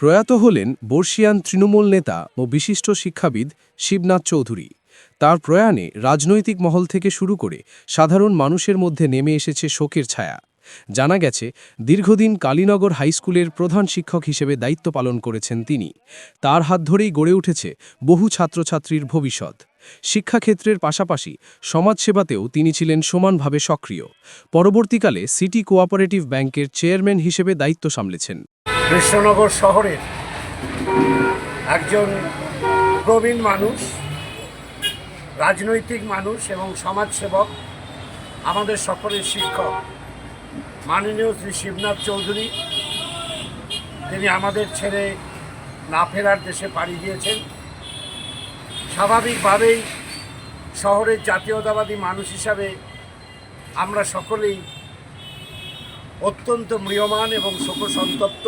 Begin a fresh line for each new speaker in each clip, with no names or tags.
প্রয়াত হলেন বর্ষিয়ান তৃণমূল নেতা ও বিশিষ্ট শিক্ষাবিদ শিবনাথ চৌধুরী। তার প্রয়াণে রাজনৈতিক মহল থেকে শুরু করে সাধারণ মানুষের মধ্যে নেমে এসেছে শোকের ছায়া। জানা গেছে, দীর্ঘদিন কালীনগর হাইস্কুলের প্রধান শিক্ষক হিসেবে দায়িত্ব পালন করেছেন তিনি। তার হাত ধরেই গড়ে উঠেছে বহু ছাত্রছাত্রীর ভবিষ্যৎ। শিক্ষাক্ষেত্রের পাশাপাশি সমাজসেবাতেও তিনি ছিলেন সমানভাবে সক্রিয়। পরবর্তীকালে সিটি কোঅপারেটিভ ব্যাংকের চেয়ারম্যান হিসেবে দায়িত্ব সামলেছেন।
কৃষ্ণনগর শহরের একজন প্রবীণ মানুষ, রাজনৈতিক মানুষ এবং সমাজসেবক, আমাদের সকলের শিক্ষক মাননীয় শ্রী শিবনাথ চৌধুরী, তিনি আমাদের ছেড়ে না ফেরার দেশে পাড়ি দিয়েছেন। স্বাভাবিকভাবেই শহরের জাতীয়তাবাদী মানুষ হিসাবে আমরা সকলেই অত্যন্ত ম্রিয়মাণ এবং শোকসন্তপ্ত।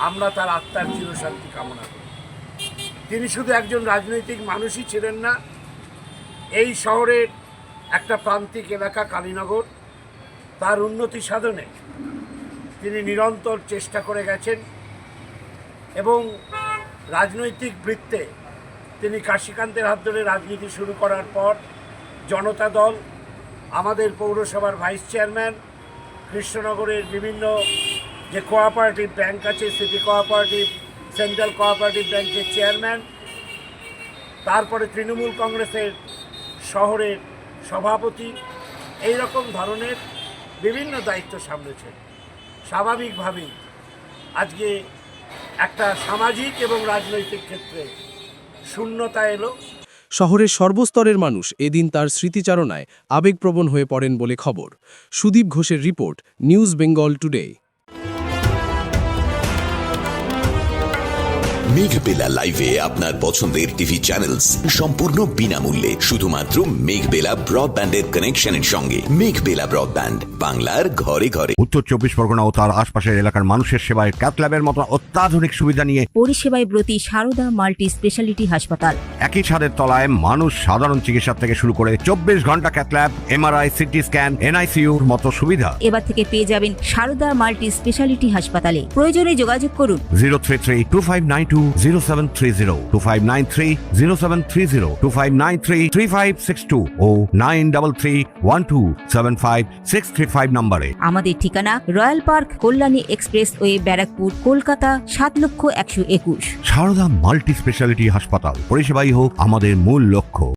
আমরা তার আত্মার চিরশান্তি কামনা করি। তিনি শুধু একজন রাজনৈতিক মানুষই ছিলেন না, এই শহরের একটা প্রান্তিক এলাকা কালীনগর, তার উন্নতি সাধনে তিনি নিরন্তর চেষ্টা করে গেছেন এবং রাজনৈতিক বৃত্তে তিনি কাশীকান্তের হাত ধরে রাজনীতি শুরু করার পর জনতা দল, আমাদের পৌরসভার ভাইস চেয়ারম্যান, কৃষ্ণনগরের বিভিন্ন যে কোঅপারেটিভ ব্যাংক আছে, সিটি কোঅপারেটিভ, সেন্ট্রাল কোঅপারেটিভ ব্যাংকের চেয়ারম্যান, তারপরে তৃণমূল কংগ্রেসের শহরের সভাপতি, এই রকম ধরনের বিভিন্ন দায়িত্ব সামলেছেন। স্বাভাবিকভাবেই আজকে একটা সামাজিক এবং রাজনৈতিক ক্ষেত্রে শূন্যতা এলো।
শহরের সর্বস্তরের মানুষ এদিন তার স্মৃতিচারণায় আবেগপ্রবণ হয়ে পড়েন বলে খবর। সুদীপ ঘোষের report, news Bengal today.
Meghbela লাইভে আপনার পছন্দের টিভি চ্যানেলস সম্পূর্ণ বিনামূল্যে, শুধুমাত্র মেঘবেলা ব্রডব্যান্ডের কানেকশনের সঙ্গে। মেঘবেলা ব্রডব্যান্ড, বাংলার ঘরে ঘরে।
উত্তর 24 পরগনা ও তার আশপাশের এলাকার মানুষের সেবায় ক্যাথল্যাবের মতো অত্যাধুনিক সুবিধা নিয়ে
পরিষেবায় ব্রতী সারদা মাল্টি স্পেশালিটি হাসপাতাল।
একই ছাদের তলায় মানুষ সাধারণ চিকিৎসা থেকে শুরু করে 24 ঘন্টা ক্যাথল্যাব, এমআরআই, সিটি স্ক্যান, এনআইসিইউর মতো সুবিধা
এবার থেকে পেয়ে যাবেন সারদা মাল্টি স্পেশালিটি হাসপাতালে। প্রয়োজনে যোগাযোগ করুন
033-2592-0730, 2593-0730, 2593-3562 ও 9331275635 নম্বরে।
আমাদের ঠিকানা royal park, Kalyani expressway, Barrackpore, Kolkata 7,121,000।
Sarada multi speciality হাসপাতাল, পরিষেবাই হোক আমাদের মূল লক্ষ্য।